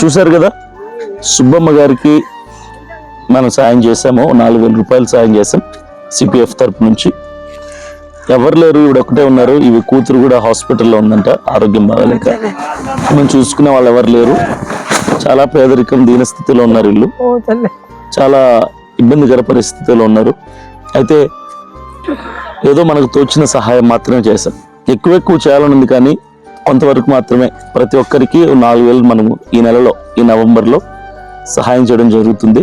చూశారు కదా, సుబ్బమ్మ గారికి మనం సాయం చేసాము. 4,000 రూపాయలు సాయం చేసాం సిపిఎఫ్ తరపు నుంచి. ఎవరు లేరు, ఇవిడ ఒకటే ఉన్నారు. ఇవి కూతురు కూడా హాస్పిటల్లో ఉందంట, ఆరోగ్యం బాగాలేక. మేము చూసుకునే వాళ్ళు ఎవరు లేరు. చాలా పేదరికం, దీనస్థితిలో ఉన్నారు. ఇల్లు చాలా ఇబ్బందికర పరిస్థితిలో ఉన్నారు. అయితే ఏదో మనకు తోచిన సహాయం మాత్రమే చేశాం. ఎక్కువ చేయాలని ఉంది, కానీ కొంతవరకు మాత్రమే. ప్రతి ఒక్కరికి 4,000 మనము ఈ నెలలో, ఈ నవంబర్లో సహాయం చేయడం జరుగుతుంది.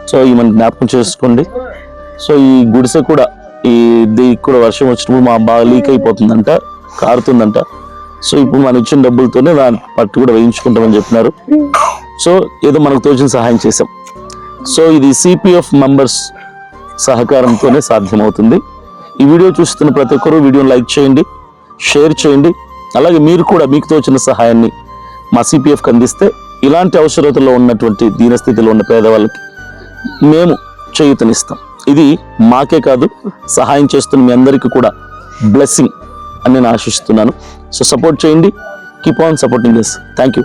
సో ఈ మన జ్ఞాపకం చేసుకోండి. సో ఈ గుడిసె కూడా, దీనికి కూడా వర్షం వచ్చినప్పుడు బాగా లీక్ అయిపోతుందంట, కారుతుందంట. సో ఇప్పుడు మనం ఇచ్చిన డబ్బులతోనే దాని పట్టు కూడా వేయించుకుంటామని చెప్పినారు. సో ఏదో మనకు తోచిన సహాయం చేసాం. సో ఇది సిపిఎఫ్ మెంబర్స్ సహకారంతోనే సాధ్యమవుతుంది. ఈ వీడియో చూస్తున్న ప్రతి ఒక్కరూ వీడియోని లైక్ చేయండి, షేర్ చేయండి. అలాగే మీరు కూడా మీకు తోచిన సహాయాన్ని మా సిపిఎఫ్కి అందిస్తే ఇలాంటి అవసరతలో ఉన్నటువంటి దీనస్థితిలో ఉన్న పేదవాళ్ళకి మేము చేయూతనిస్తాం. ఇది మాకే కాదు, సహాయం చేస్తున్న మీ అందరికీ కూడా బ్లెస్సింగ్ అని నేను ఆశిస్తున్నాను. సో సపోర్ట్ చేయండి. Keep on supporting this. Thank you.